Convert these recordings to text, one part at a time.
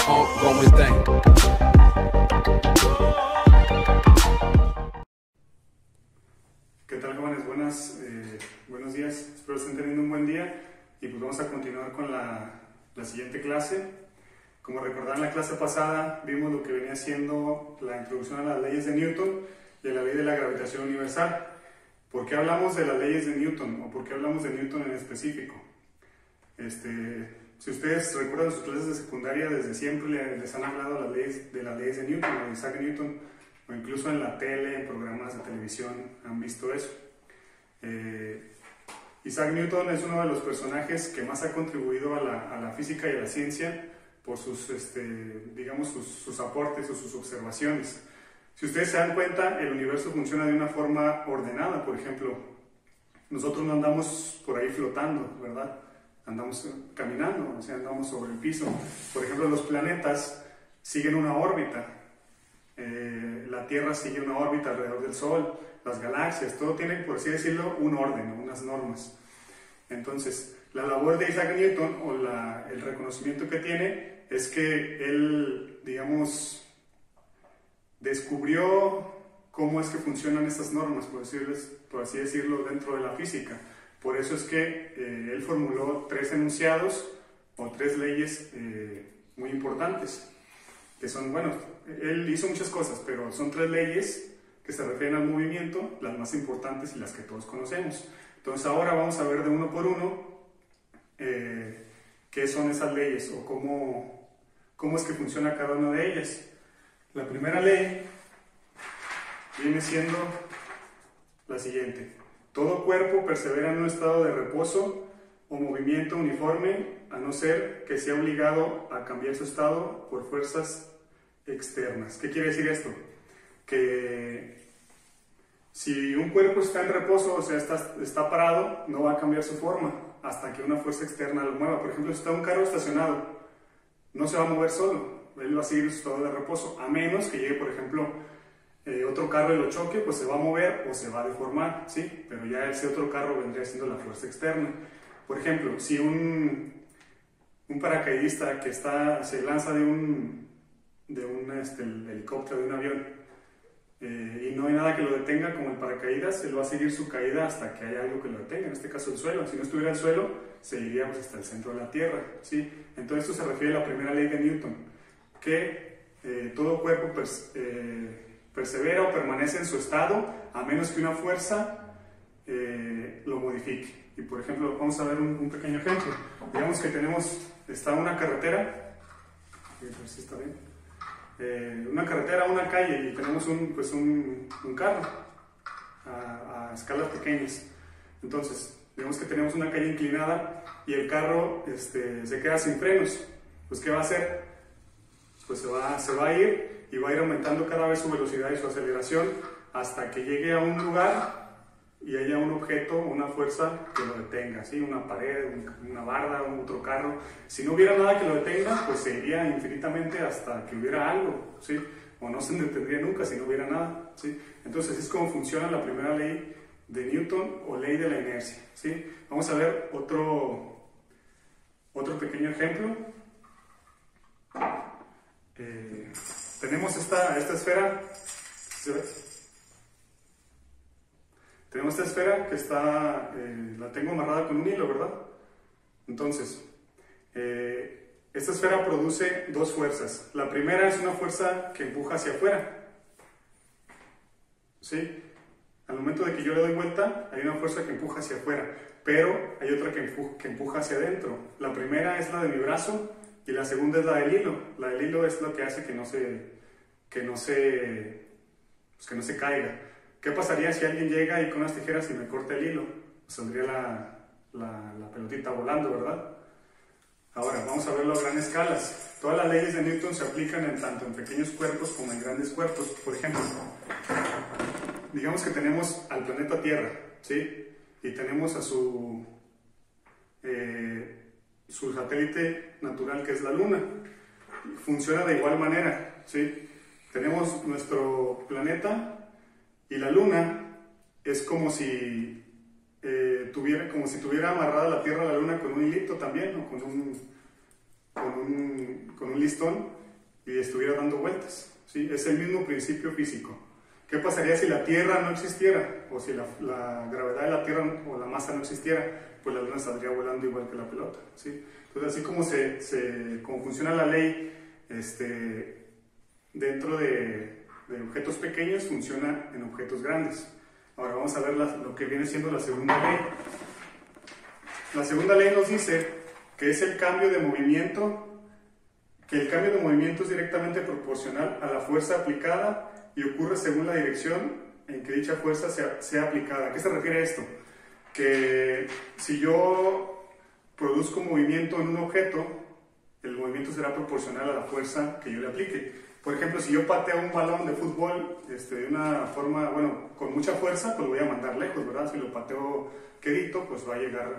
ongoing thing. ¿Qué tal, jóvenes? Buenos días, espero estén teniendo un buen día y pues vamos a continuar con la siguiente clase. Como recordarán, en la clase pasada vimos lo que venía siendo la introducción a las leyes de Newton y a la ley de la gravitación universal. ¿Por qué hablamos de las leyes de Newton o por qué hablamos de Newton en específico? Si ustedes recuerdan sus clases de secundaria, desde siempre les han hablado de las leyes de Newton o de Isaac Newton, o incluso en la tele, en programas de televisión han visto eso. Isaac Newton es uno de los personajes que más ha contribuido a la física y a la ciencia por sus aportes o sus observaciones. Si ustedes se dan cuenta, el universo funciona de una forma ordenada. Por ejemplo, nosotros no andamos por ahí flotando, ¿verdad? Andamos caminando, o sea, andamos sobre el piso. Por ejemplo, los planetas siguen una órbita. La Tierra sigue una órbita alrededor del Sol, las galaxias, todo tiene, por así decirlo, un orden, unas normas. Entonces, la labor de Isaac Newton, o el reconocimiento que tiene, es que él, digamos, descubrió cómo es que funcionan estas normas, por así decirlo, dentro de la física. Por eso es que él formuló 3 enunciados o 3 leyes muy importantes, que son, bueno, él hizo muchas cosas, pero son 3 leyes que se refieren al movimiento, las más importantes y las que todos conocemos. Entonces ahora vamos a ver de uno por uno qué son esas leyes o cómo es que funciona cada una de ellas. La primera ley viene siendo la siguiente: todo cuerpo persevera en un estado de reposo o movimiento uniforme, a no ser que sea obligado a cambiar su estado por fuerzas externas. ¿Qué quiere decir esto? Que si un cuerpo está en reposo, o sea, está parado, no va a cambiar su forma hasta que una fuerza externa lo mueva. Por ejemplo, si está un carro estacionado, no se va a mover solo, él va a seguir en su estado de reposo, a menos que llegue, por ejemplo, otro carro y lo choque, pues se va a mover o se va a deformar, ¿sí? Pero ya ese otro carro vendría siendo la fuerza externa. Por ejemplo, si un paracaidista que se lanza de un helicóptero, de un avión, y no hay nada que lo detenga, como el paracaídas, él va a seguir su caída hasta que haya algo que lo detenga, en este caso el suelo. Si no estuviera el suelo, seguiría pues hasta el centro de la Tierra, ¿sí? Entonces esto se refiere a la primera ley de Newton, que todo cuerpo persevera o permanece en su estado a menos que una fuerza lo modifique. Y por ejemplo, vamos a ver un pequeño ejemplo. Digamos que está una carretera, a ver si está bien. Una carretera, una calle, y tenemos un carro a escalas pequeñas. Entonces, digamos que tenemos una calle inclinada y el carro se queda sin frenos. Pues, ¿qué va a hacer? Pues se va a ir y va a ir aumentando cada vez su velocidad y su aceleración hasta que llegue a un lugar y haya un objeto, una fuerza que lo detenga, ¿sí? Una pared, una barda, otro carro. Si no hubiera nada que lo detenga, pues se iría infinitamente hasta que hubiera algo, ¿sí? O no se detendría nunca si no hubiera nada, ¿sí? Entonces así es como funciona la primera ley de Newton, o ley de la inercia, ¿sí? Vamos a ver otro pequeño ejemplo. Tenemos esta esfera, ¿se ve? Tenemos esta esfera que la tengo amarrada con un hilo, ¿verdad? Entonces, esta esfera produce 2 fuerzas. La primera es una fuerza que empuja hacia afuera, ¿sí? Al momento de que yo le doy vuelta, hay una fuerza que empuja hacia afuera, pero hay otra que empuja hacia adentro. La primera es la de mi brazo y la segunda es la del hilo. La del hilo es lo que hace que no se caiga. ¿Qué pasaría si alguien llega y con unas tijeras y me corta el hilo? Pues saldría la pelotita volando, ¿verdad? Ahora, vamos a verlo a gran escalas. Todas las leyes de Newton se aplican tanto en pequeños cuerpos como en grandes cuerpos. Por ejemplo, digamos que tenemos al planeta Tierra, ¿sí? Y tenemos a su satélite natural, que es la Luna. Funciona de igual manera, ¿sí? Tenemos nuestro planeta y la Luna es como si tuviera amarrada la Tierra a la Luna con un hilito también, o con un listón y estuviera dando vueltas, ¿sí? Es el mismo principio físico. ¿Qué pasaría si la Tierra no existiera? O si la gravedad de la Tierra o la masa no existiera, pues la Luna saldría volando igual que la pelota, ¿sí? Entonces, así como como funciona la ley dentro de objetos pequeños, funciona en objetos grandes. Ahora vamos a ver lo que viene siendo la segunda ley. La segunda ley nos dice que es el cambio de movimiento, que el cambio de movimiento es directamente proporcional a la fuerza aplicada y ocurre según la dirección en que dicha fuerza sea aplicada. ¿A qué se refiere esto? Que si yo produzco movimiento en un objeto, el movimiento será proporcional a la fuerza que yo le aplique. Por ejemplo, si yo pateo un balón de fútbol de una forma, bueno, con mucha fuerza, pues lo voy a mandar lejos, ¿verdad? Si lo pateo quedito, pues va a llegar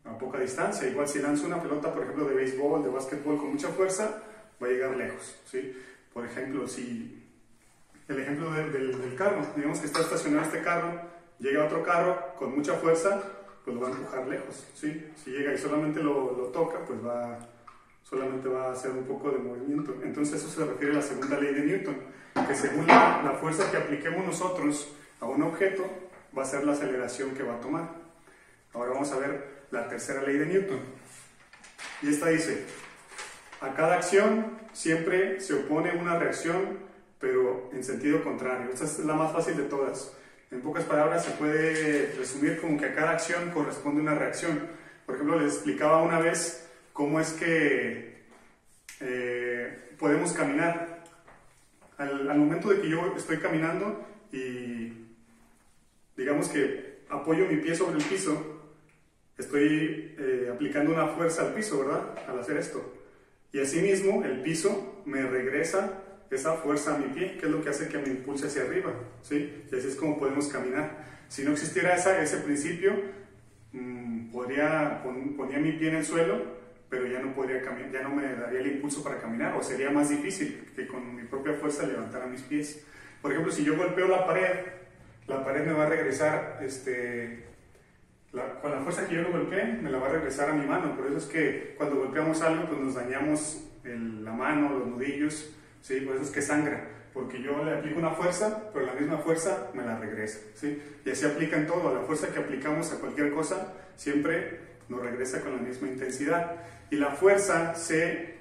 a poca distancia. Igual si lanzo una pelota, por ejemplo, de béisbol, de básquetbol con mucha fuerza, va a llegar lejos, ¿sí? Por ejemplo, el ejemplo del carro, digamos que está estacionado este carro, llega otro carro con mucha fuerza, pues lo va a empujar lejos, ¿sí? Si llega y solamente lo toca, pues solamente va a hacer un poco de movimiento. Entonces eso se refiere a la segunda ley de Newton, que según la fuerza que apliquemos nosotros a un objeto, va a ser la aceleración que va a tomar. Ahora vamos a ver la tercera ley de Newton. Y esta dice: a cada acción siempre se opone una reacción, pero en sentido contrario. Esta es la más fácil de todas. En pocas palabras se puede resumir como que a cada acción corresponde una reacción. Por ejemplo, les explicaba una vez cómo es que podemos caminar. Al momento de que yo estoy caminando y digamos que apoyo mi pie sobre el piso, estoy aplicando una fuerza al piso, ¿verdad? Al hacer esto. Y asimismo, el piso me regresa esa fuerza a mi pie, que es lo que hace que me impulse hacia arriba, ¿sí? Y así es como podemos caminar. Si no existiera ese principio, ponía mi pie en el suelo, pero ya no podría caminar, ya no me daría el impulso para caminar, o sería más difícil que con mi propia fuerza levantara mis pies. Por ejemplo, si yo golpeo la pared me va a regresar, con la fuerza que yo lo golpeé, me la va a regresar a mi mano. Por eso es que cuando golpeamos algo, pues nos dañamos la mano, los nudillos, ¿sí? Por eso es que sangra, porque yo le aplico una fuerza, pero la misma fuerza me la regresa, ¿sí? Y así aplica en todo. La fuerza que aplicamos a cualquier cosa siempre nos regresa con la misma intensidad. Y la fuerza se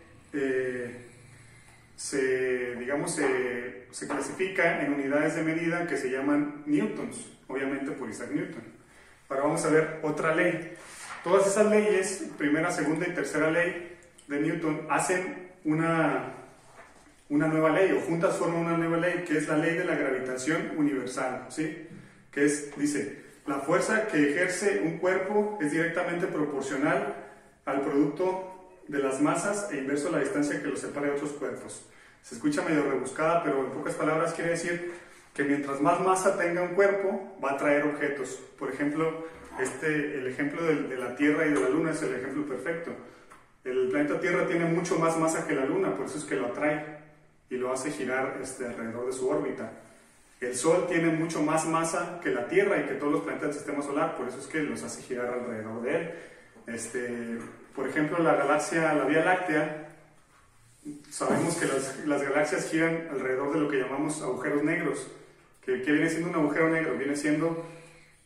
clasifica en unidades de medida que se llaman newtons, obviamente por Isaac Newton. Ahora vamos a ver otra ley. Todas esas leyes, primera, segunda y tercera ley de Newton, hacen una nueva ley, o juntas forman una nueva ley, que es la ley de la gravitación universal, ¿sí? Que dice, la fuerza que ejerce un cuerpo es directamente proporcional al producto de las masas e inverso a la distancia que los separa de otros cuerpos. Se escucha medio rebuscada, pero en pocas palabras quiere decir que mientras más masa tenga un cuerpo, va a atraer objetos. Por ejemplo, el ejemplo de la Tierra y de la Luna es el ejemplo perfecto. El planeta Tierra tiene mucho más masa que la Luna, por eso es que lo atrae y lo hace girar alrededor de su órbita. El Sol tiene mucho más masa que la Tierra y que todos los planetas del Sistema Solar, por eso es que los hace girar alrededor de él. Por ejemplo, la Vía Láctea, sabemos que las galaxias giran alrededor de lo que llamamos agujeros negros. ¿Qué viene siendo un agujero negro? Viene siendo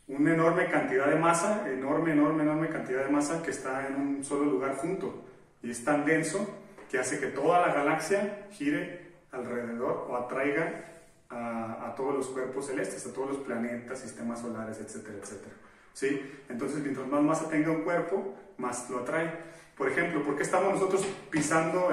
una enorme cantidad de masa, enorme cantidad de masa que está en un solo lugar junto. Y es tan denso que hace que toda la galaxia gire alrededor o atraiga a todos los cuerpos celestes, a todos los planetas, sistemas solares, etcétera, etcétera. ¿Sí? Entonces, mientras más masa tenga un cuerpo, más lo atrae. Por ejemplo, ¿por qué estamos nosotros pisando,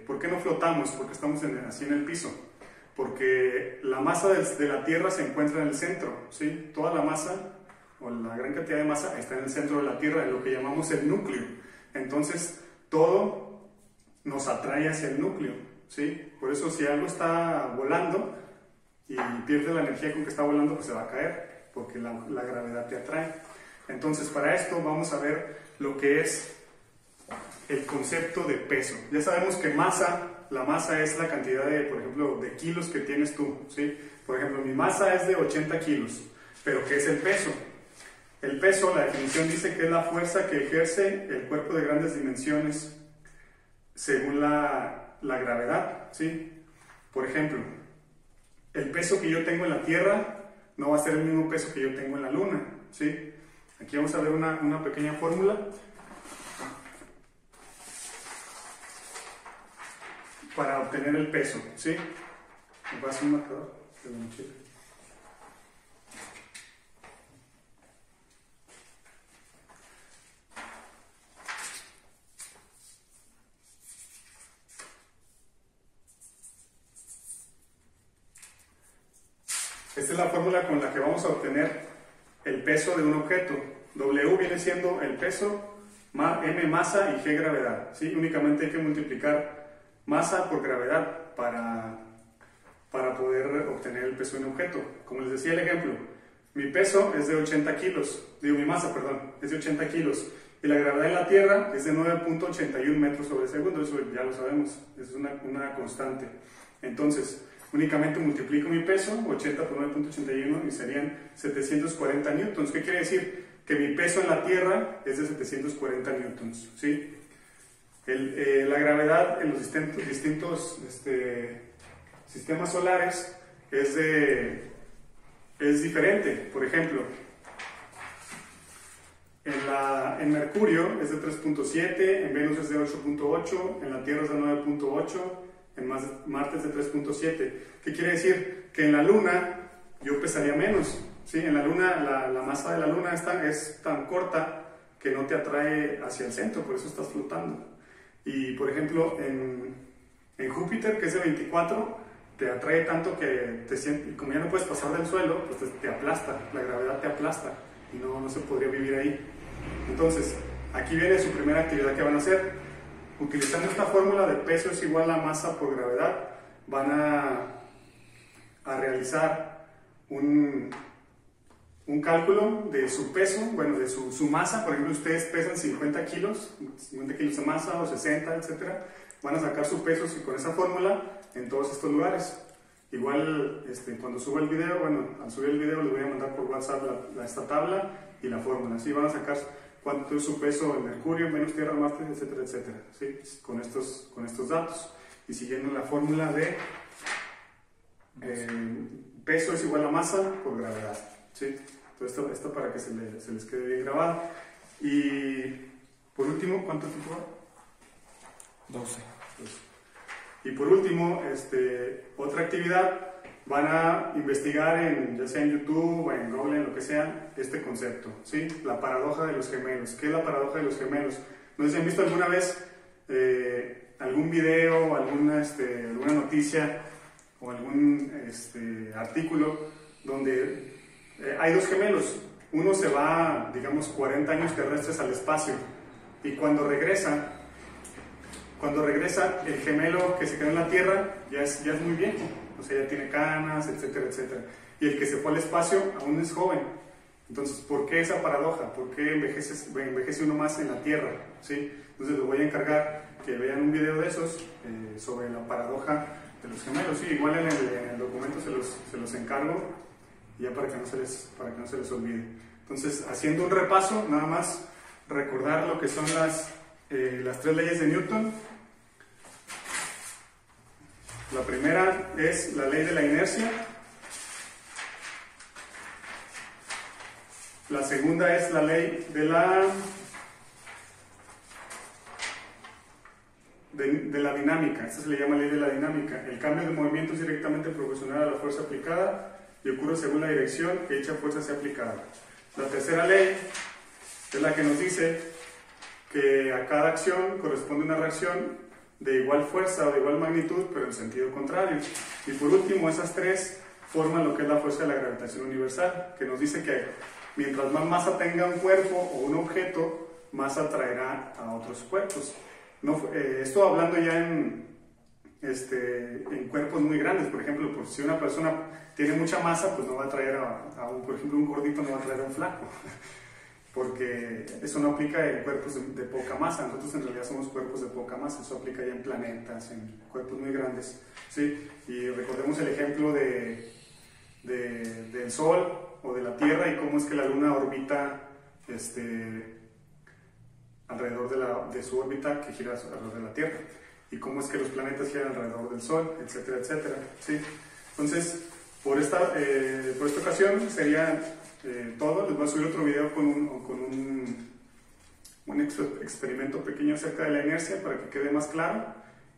por qué no flotamos? ¿Por qué estamos así en el piso? Porque la masa de la Tierra se encuentra en el centro, ¿sí? Toda la masa, o la gran cantidad de masa, está en el centro de la Tierra, en lo que llamamos el núcleo. Entonces, todo nos atrae hacia el núcleo, ¿sí? Por eso, si algo está volando y pierde la energía con que está volando, pues se va a caer, porque la gravedad te atrae. Entonces, para esto vamos a ver lo que es el concepto de peso. Ya sabemos que la masa es la cantidad por ejemplo, de kilos que tienes tú, ¿sí? Por ejemplo, mi masa es de 80 kilos, pero ¿qué es el peso? El peso, la definición dice que es la fuerza que ejerce el cuerpo de grandes dimensiones según la gravedad, ¿sí? Por ejemplo, el peso que yo tengo en la Tierra no va a ser el mismo peso que yo tengo en la Luna, ¿sí? Aquí vamos a ver una pequeña fórmula para obtener el peso, ¿sí? Me voy a hacer un marcador de la mochila. Esta es la fórmula con la que vamos a obtener el peso de un objeto. W viene siendo el peso, M masa y G gravedad, ¿sí? Únicamente hay que multiplicar masa por gravedad para poder obtener el peso de un objeto. Como les decía el ejemplo, mi peso es de 80 kilos, mi masa, perdón, es de 80 kilos, y la gravedad en la Tierra es de 9.81 metros sobre segundo, eso ya lo sabemos, es una constante. Entonces, únicamente multiplico mi peso, 80 por 9.81, y serían 740 newtons. ¿Qué quiere decir? Que mi peso en la Tierra es de 740 newtons, ¿sí? La gravedad en los distintos sistemas solares es diferente. Por ejemplo, en Mercurio es de 3.7, en Venus es de 8.8, en la Tierra es de 9.8, en Marte es de 3.7. ¿Qué quiere decir? Que en la Luna yo pesaría menos, ¿sí? En la Luna, la masa de la Luna es tan corta que no te atrae hacia el centro, por eso estás flotando. Y por ejemplo, en Júpiter, que es de 24, te atrae tanto que como ya no puedes pasar del suelo, pues te aplasta, la gravedad te aplasta y no se podría vivir ahí. Entonces, aquí viene su primera actividad que van a hacer. Utilizando esta fórmula de peso es igual a masa por gravedad, van a realizar un cálculo de su peso, bueno, de su masa. Por ejemplo, ustedes pesan 50 kilos de masa o 60, etcétera. Van a sacar su peso y con esa fórmula en todos estos lugares. Igual, cuando suba el video, bueno, al subir el video les voy a mandar por WhatsApp esta tabla y la fórmula. Así van a sacar cuánto es su peso en Mercurio, Venus, Tierra, Marte, etcétera, etcétera, ¿sí? Con estos datos. Y siguiendo la fórmula de peso es igual a masa por gravedad, ¿sí? Entonces esto para que se les quede bien grabado. Y por último, ¿cuánto tiempo va? 12. Y por último, otra actividad, van a investigar ya sea en YouTube o en Google, en lo que sea, este concepto, ¿sí? La paradoja de los gemelos. ¿Qué es la paradoja de los gemelos? No sé si han visto alguna vez algún video o alguna noticia o algún artículo donde hay dos gemelos. Uno se va, digamos, 40 años terrestres al espacio y cuando regresa, el gemelo que se quedó en la Tierra ya es muy viejo, o sea, ya tiene canas, etcétera, etcétera. Y el que se fue al espacio aún es joven. Entonces, ¿por qué esa paradoja? ¿Por qué envejece uno más en la Tierra? ¿Sí? Entonces, les voy a encargar que vean un video de esos sobre la paradoja de los gemelos. Sí, igual en el documento se los encargo, ya para que no se les olvide. Entonces, haciendo un repaso, nada más recordar lo que son las 3 leyes de Newton. La primera es la ley de la inercia. La segunda es la ley de la dinámica. Esta se le llama ley de la dinámica. El cambio de movimiento es directamente proporcional a la fuerza aplicada y ocurre según la dirección que dicha fuerza sea aplicada. La tercera ley es la que nos dice que a cada acción corresponde una reacción de igual fuerza o de igual magnitud, pero en sentido contrario. Y por último, esas 3 forman lo que es la fuerza de la gravitación universal, que nos dice que mientras más masa tenga un cuerpo o un objeto, más atraerá a otros cuerpos. Esto hablando ya en cuerpos muy grandes. Por ejemplo, pues si una persona tiene mucha masa, pues no va a atraer por ejemplo, un gordito no va a atraer a un flaco. Porque eso no aplica en cuerpos de poca masa. Nosotros en realidad somos cuerpos de poca masa. Eso aplica ya en planetas, en cuerpos muy grandes, ¿sí? Y recordemos el ejemplo del Sol o de la Tierra y cómo es que la Luna orbita alrededor de su órbita que gira alrededor de la Tierra, y cómo es que los planetas giran alrededor del Sol, etcétera, etcétera, ¿sí? Entonces, por esta ocasión sería todo. Les voy a subir otro video con un experimento pequeño acerca de la inercia para que quede más claro,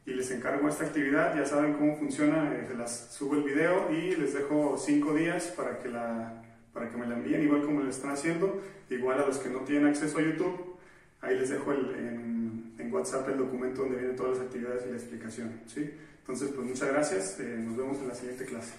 y les encargo esta actividad. Ya saben cómo funciona, se las subo el video y les dejo 5 días para que me la envíen, igual como lo están haciendo. Igual a los que no tienen acceso a YouTube, ahí les dejo en WhatsApp el documento donde vienen todas las actividades y la explicación, ¿sí? Entonces, pues muchas gracias, nos vemos en la siguiente clase.